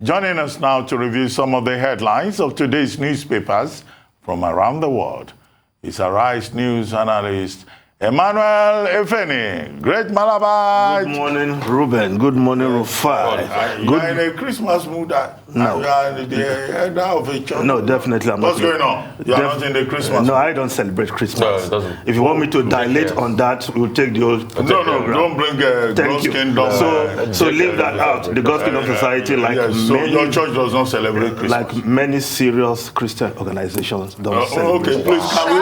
Joining us now to review some of the headlines of today's newspapers from around the world is Arise News analyst Emmanuel Efeni. Great Malabar. Good morning, Ruben. Good morning, Rufai. You are in a Christmas mood? No. You are in the head of a church? No, definitely I'm What's not. going on? You are not in the Christmas No, I don't celebrate Christmas. No, it doesn't. If you want me to dilate on that, we'll take the old program. Don't bring God's Kingdom. So leave that out. The God's Kingdom Society, like so your church does not celebrate Christmas. like many serious Christian organizations, don't celebrate. Okay, please, can we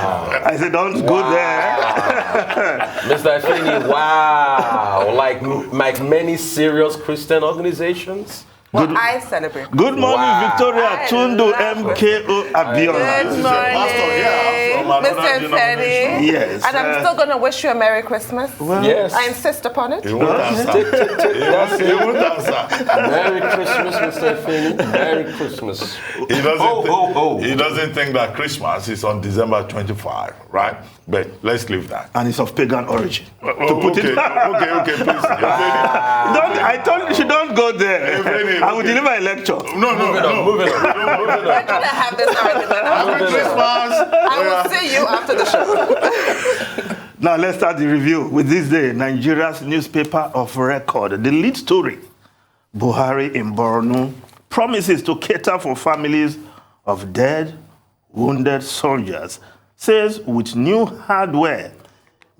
I said, don't go there. Mr. Efeni, wow. Like many serious Christian organizations? Well, I celebrate. Good morning, Wow. Victoria I Tundu love MKO Abiola. Good pastor here from morning, another Mr. denomination. Fenny. Yes. And I'm still going to wish you a Merry Christmas. Yes. I insist upon it. He won't answer. He won't answer. Merry Christmas, Mr. Efeni. Merry Christmas. He doesn't think that Christmas is on December 25, right? But let's leave that. And it's of pagan origin. Okay, please. I told you, she don't go there. Efeni, I will deliver a lecture. No. Moving on. We're going to have this argument. Happy Christmas. I will see you after the show. Now let's start the review with this day, Nigeria's newspaper of record. The lead story, Buhari in Borno promises to cater for families of dead, wounded soldiers, says with new hardware,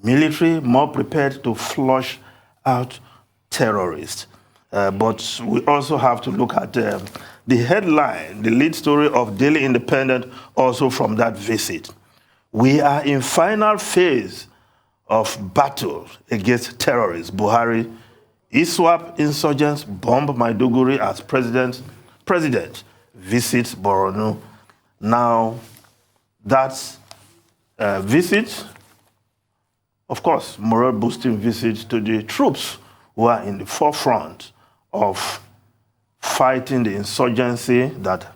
military more prepared to flush out terrorists. But we also have to look at the headline, the lead story of Daily Independent, also from that visit. We are in final phase of battle against terrorists. Buhari, ISWAP insurgents bomb Maiduguri as president visits Borno. Now, that visit, of course, morale-boosting visit to the troops who are in the forefront of fighting the insurgency that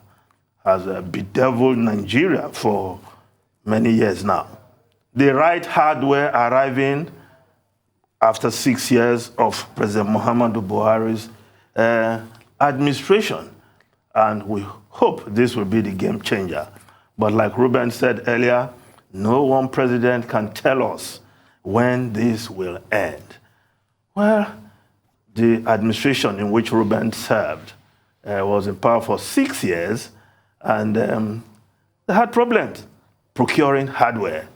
has bedeviled Nigeria for many years now. The right hardware arriving after 6 years of President Muhammadu Buhari's administration. And we hope this will be the game changer. But like Ruben said earlier, no one president can tell us when this will end. Well, the administration in which Ruben served was in power for 6 years, and they had problems procuring hardware,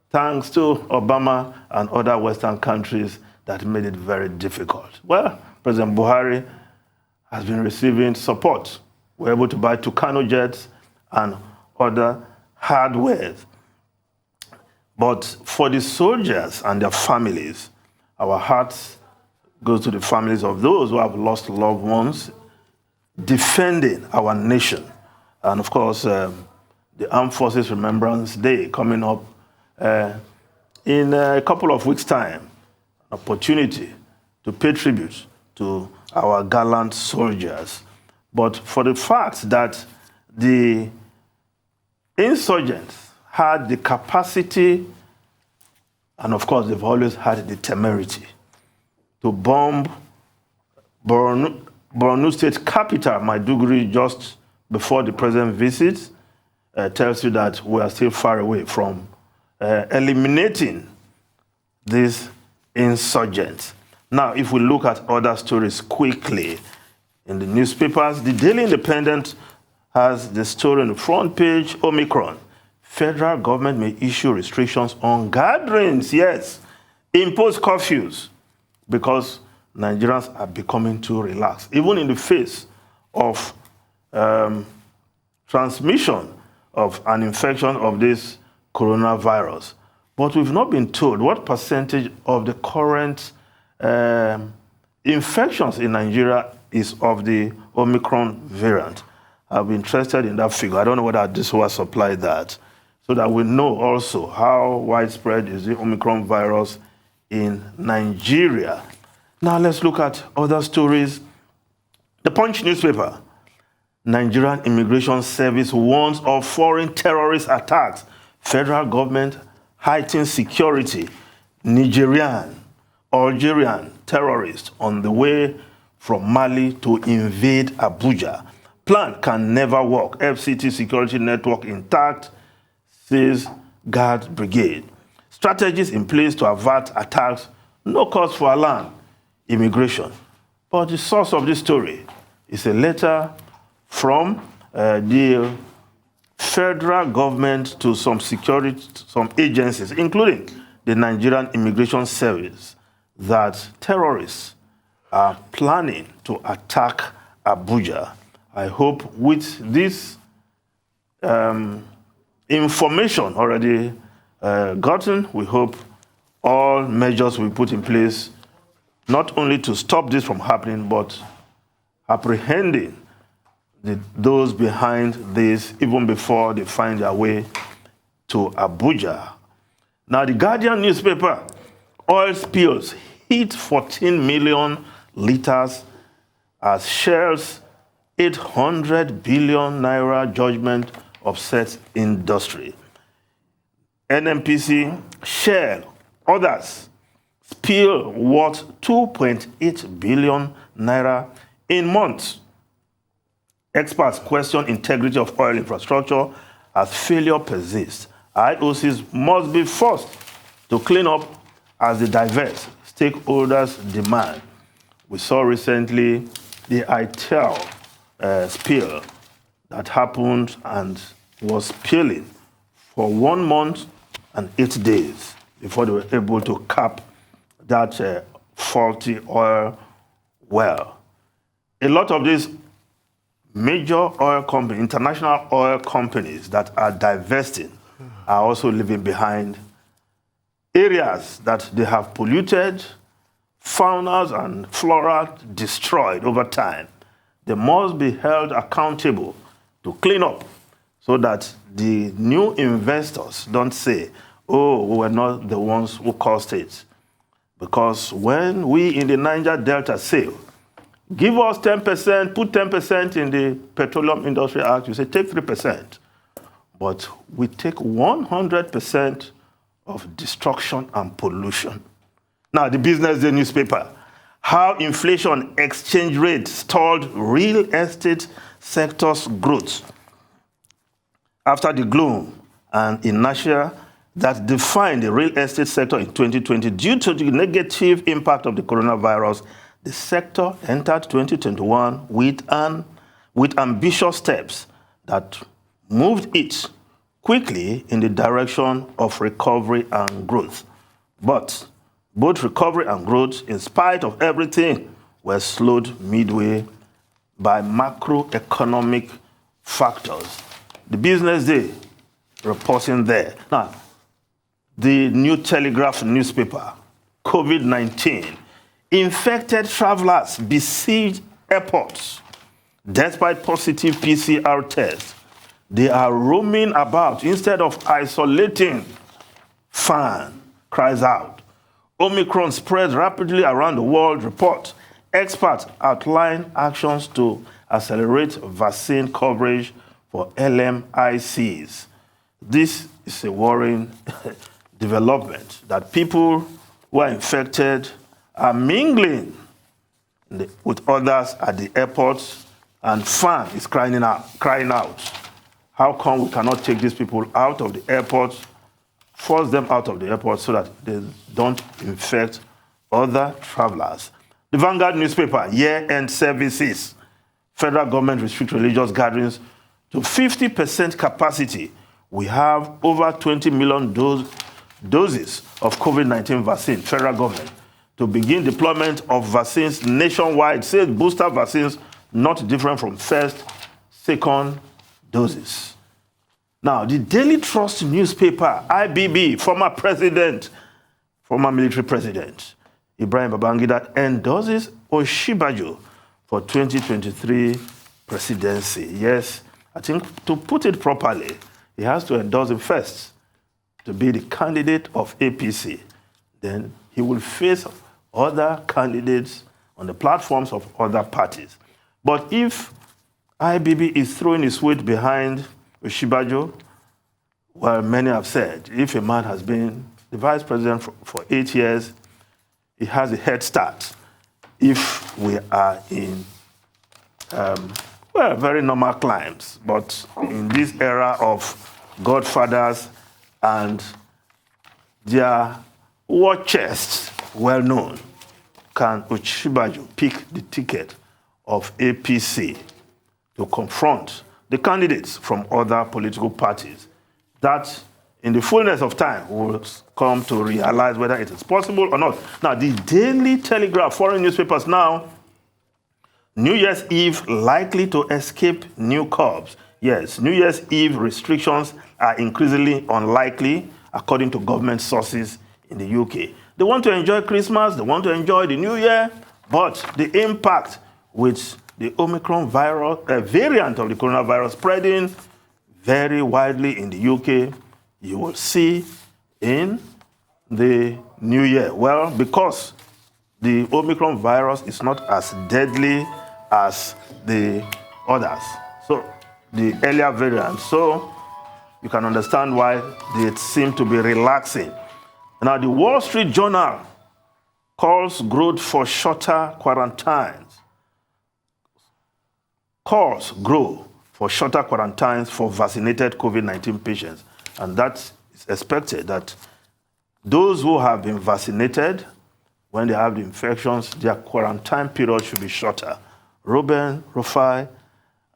thanks to Obama and other Western countries that made it very difficult. Well, President Buhari has been receiving support. We're able to buy Tucano jets and other hardware. But for the soldiers and their families, our hearts go to the families of those who have lost loved ones defending our nation. And of course, the Armed Forces Remembrance Day coming up in a couple of weeks' time, an opportunity to pay tribute to our gallant soldiers. But for the fact that the insurgents had the capacity, and of course they've always had the temerity, to bomb Borno State capital, Maiduguri, just before the president visits, tells you that we are still far away from eliminating these insurgents. Now, if we look at other stories quickly in the newspapers, the Daily Independent has the story on the front page, Omicron. Federal government may issue restrictions on gatherings, yes, impose curfews, because Nigerians are becoming too relaxed, even in the face of transmission of an infection of this coronavirus. But we've not been told what percentage of the current infections in Nigeria is of the Omicron variant. I'll be interested in that figure. I don't know whether this will supply that, so that we know also how widespread is the Omicron virus in Nigeria. Now let's look at other stories. The Punch newspaper. Nigerian Immigration Service warns of foreign terrorist attacks. Federal government heightens security. Nigerian, Algerian terrorists on the way from Mali to invade Abuja. Plan can never work. FCT security network intact, says Guard Brigade. Strategies in place to avert attacks. No cause for alarm. Immigration. But the source of this story is a letter from the federal government to some agencies, including the Nigerian Immigration Service, that terrorists are planning to attack Abuja. I hope with this information already gotten, we hope all measures will be put in place, not only to stop this from happening, but apprehending those behind this even before they find their way to Abuja. Now, the Guardian newspaper, oil spills hit 14 million liters as Shell's 800 billion naira judgment upsets industry. NNPC, Shell, others spill worth 2.8 billion naira in months. Experts question integrity of oil infrastructure as failure persists. IOCs must be forced to clean up as the diverse stakeholders demand. We saw recently the ITEL spill that happened and was spilling for 1 month and 8 days before they were able to cap that faulty oil well. A lot of these major oil companies, international oil companies that are divesting, are also leaving behind areas that they have polluted, faunas and flora destroyed over time. They must be held accountable to clean up so that the new investors don't say, oh, we were not the ones who caused it. Because when we in the Niger Delta say, give us 10%, put 10% in the Petroleum Industry Act, you say take 3%. But we take 100% of destruction and pollution. Now, the Business Day newspaper, how inflation exchange rate stalled real estate sector's growth. After the gloom and inertia that defined the real estate sector in 2020 due to the negative impact of the coronavirus, the sector entered 2021 with ambitious steps that moved it quickly in the direction of recovery and growth. But both recovery and growth, in spite of everything, were slowed midway by macroeconomic factors. The Business Day reporting there. Now, the New Telegraph newspaper, COVID-19, infected travelers besieged airports. Despite positive PCR tests, they are roaming about instead of isolating. Fan cries out. Omicron spreads rapidly around the world, report. Experts outline actions to accelerate vaccine coverage for LMICs. This is a worrying development that people who are infected are mingling with others at the airports, and FAN is crying out. How come we cannot take these people out of the airport, force them out of the airport so that they don't infect other travelers? The Vanguard newspaper, year-end services. Federal government restricts religious gatherings to 50% capacity. We have over 20 million doses of COVID-19 vaccine, federal government, to begin deployment of vaccines nationwide, says booster vaccines not different from first, second doses. Now, the Daily Trust newspaper, IBB, former military president, Ibrahim Babangida, endorses Oshibajo for 2023 presidency. Yes, I think to put it properly, he has to endorse him first to be the candidate of APC. Then he will face other candidates on the platforms of other parties. But if IBB is throwing his weight behind Oshibajo, well, many have said, if a man has been the vice president for 8 years, he has a head start. if we are in, very normal climes. But in this era of godfathers and their war chests, well known, can Osinbajo pick the ticket of APC to confront the candidates from other political parties? That, in the fullness of time, will come to realize whether it is possible or not. Now, the Daily Telegraph, foreign newspapers now, New Year's Eve likely to escape new curbs. Yes, New Year's Eve restrictions are increasingly unlikely, according to government sources in the UK. They want to enjoy Christmas, they want to enjoy the New Year, but the impact with the Omicron virus, variant of the coronavirus spreading very widely in the UK, you will see in the New Year. Well, because the Omicron virus is not as deadly as the others, so the earlier variant. So you can understand why they seem to be relaxing. Now, the Wall Street Journal calls growth for shorter quarantines. Calls grow for shorter quarantines for vaccinated COVID-19 patients. And that is expected that those who have been vaccinated, when they have the infections, their quarantine period should be shorter. Ruben, Rufai,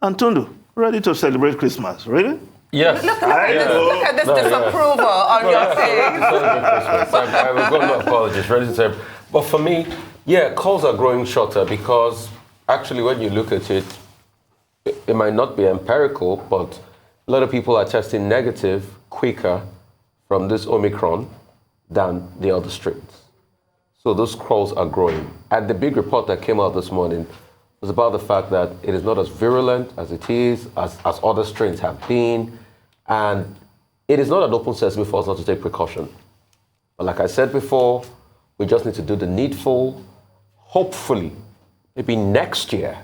and Tundu, ready to celebrate Christmas, really? Yes. Look at this disapproval on your face. I will go no apologies, ready to say. But for me, yeah, calls are growing shorter because actually when you look at it, it might not be empirical, but a lot of people are testing negative quicker from this Omicron than the other strains. So those calls are growing. And the big report that came out this morning was about the fact that it is not as virulent as it is, as other strains have been. And it is not an open sesame for us not to take precaution. But like I said before, we just need to do the needful. Hopefully, maybe next year,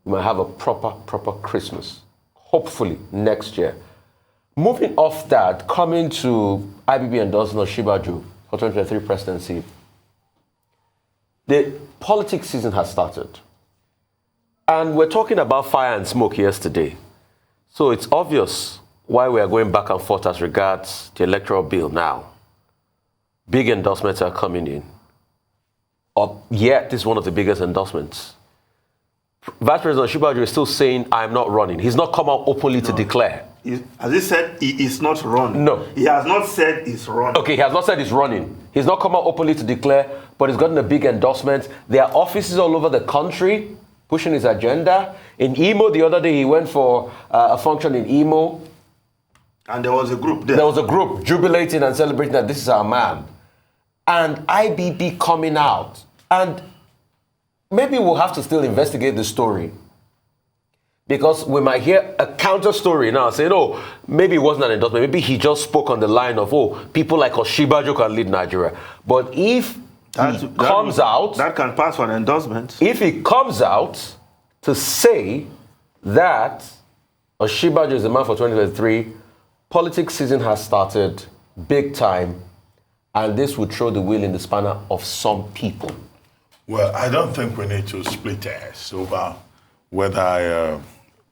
we might have a proper Christmas. Hopefully, next year. Moving off that, coming to IBB endorsing Osinbajo for 2023 presidency, the politics season has started. And we're talking about fire and smoke yesterday. So it's obvious why we are going back and forth as regards the electoral bill now. Big endorsements are coming in. Yet, this is one of the biggest endorsements. Vice President Osinbajo is still saying, I'm not running. He's not come out openly to declare. As he said, he is not running. No. He has not said he's running. Okay, he has not said he's running. He's not come out openly to declare, but he's gotten a big endorsement. There are offices all over the country pushing his agenda. In Imo, the other day, he went for a function in Imo. And there was a group there. There was a group jubilating and celebrating that this is our man. And IBB coming out. And maybe we'll have to still investigate the story. Because we might hear a counter story now saying, oh, maybe it wasn't an endorsement. Maybe he just spoke on the line of, oh, people like Osinbajo can lead Nigeria. But if he comes out... That can pass for an endorsement. If he comes out to say that Osinbajo is the man for 2023, politics season has started big time, and this would throw the wheel in the spanner of some people. Well, I don't think we need to split hairs over whether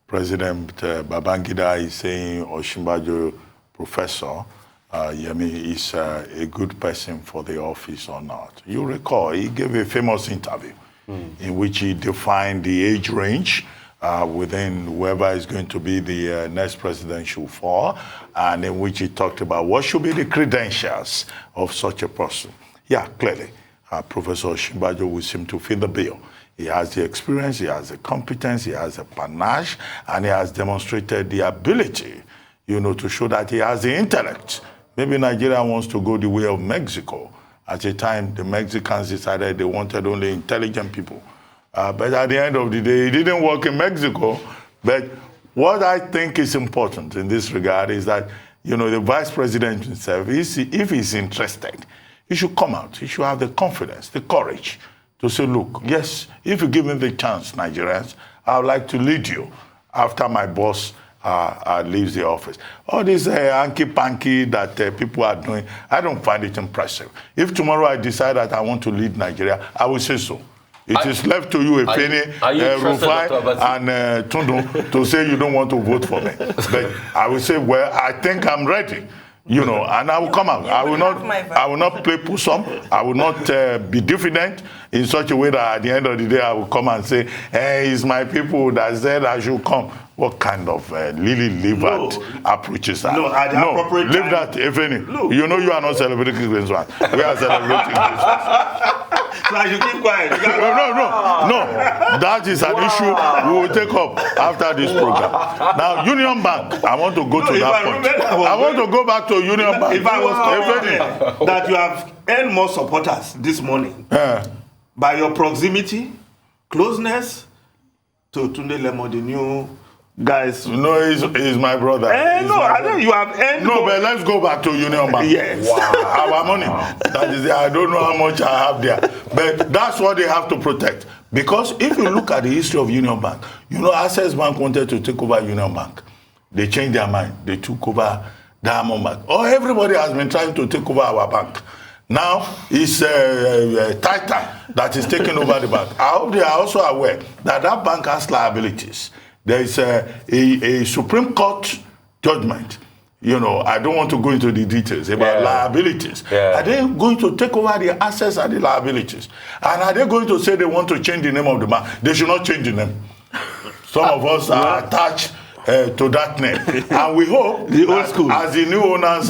President Babangida is saying Osinbajo Professor Yemi is a good person for the office or not. You recall, he gave a famous interview in which he defined the age range within whoever is going to be the next presidential for, and in which he talked about what should be the credentials of such a person. Yeah, clearly, Professor Osinbajo will seem to fit the bill. He has the experience, he has the competence, he has the panache, and he has demonstrated the ability, to show that he has the intellect. Maybe Nigeria wants to go the way of Mexico. At a time, the Mexicans decided they wanted only intelligent people. But at the end of the day, it didn't work in Mexico. But what I think is important in this regard is that, the vice president himself, if he's interested, he should come out. He should have the confidence, the courage to say, look, yes, if you give me the chance, Nigerians, I would like to lead you after my boss leaves the office. All this hanky-panky that people are doing, I don't find it impressive. If tomorrow I decide that I want to lead Nigeria, I will say so. It is left to you, Efeni, are you interested, Rufai, Dr. Abasi? and Tundu, to say you don't want to vote for me. But I will say, well, I think I'm ready. You know, and I will come out. I will not play push-up. I will not be diffident in such a way that at the end of the day I will come and say, hey, it's my people that said I should come. What kind of lily-livered approach is that? No, at the appropriate leave time. that, if any. You know you are not celebrating Christmas. We are celebrating Christmas. So I should keep quiet. No. That is an issue we will take up after this program. Now, Union Bank, I want to go to that point. I want to go back to Union Bank. If I was confident that you have earned more supporters this morning by your proximity, closeness to Tunde Lemo, the new guys. No, he's my brother. I know you have earned. No, but let's go back to Union Bank. Yes. Wow. Our money. That is, I don't know how much I have there. But that's what they have to protect. Because if you look at the history of Union Bank, you know, Access Bank wanted to take over Union Bank. They changed their mind. They took over Diamond Bank. Oh, everybody has been trying to take over our bank. Now, it's Titan that is taking over the bank. I hope they are also aware that that bank has liabilities. There is a Supreme Court judgment. You know, I don't want to go into the details about liabilities. Yeah. Are they going to take over the assets and the liabilities? And are they going to say they want to change the name of the bank? They should not change the name. Some of us are attached to that name. And we hope the old school, as the new owners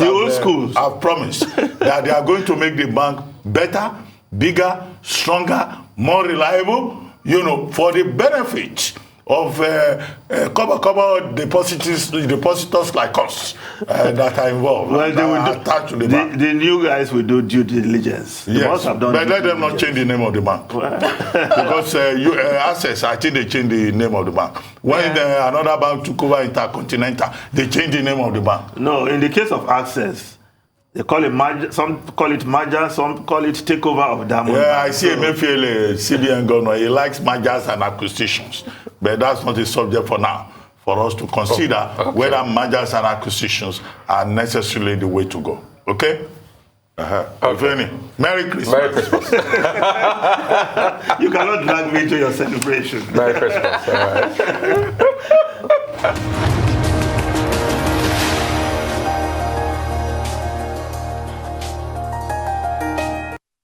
have promised, that they are going to make the bank better, bigger, stronger, more reliable, you know, for the benefit of depositors like us that are involved. Well, they will attached to the bank. The new guys will do due diligence. They must have done but let them not change the name of the bank. Because Access, I think they changed the name of the bank. When another bank took over Intercontinental, they changed the name of the bank. No, in the case of Access, they call it merger, some call it merger, some call it takeover of Diamond. Yeah, I see Emefiele, CBN governor, he likes mergers and acquisitions. But that's not the subject for now, for us to consider whether mergers and acquisitions are necessarily the way to go. Okay? Okay. Merry Christmas. Merry Christmas. You cannot drag me to your celebration. Merry Christmas. All right.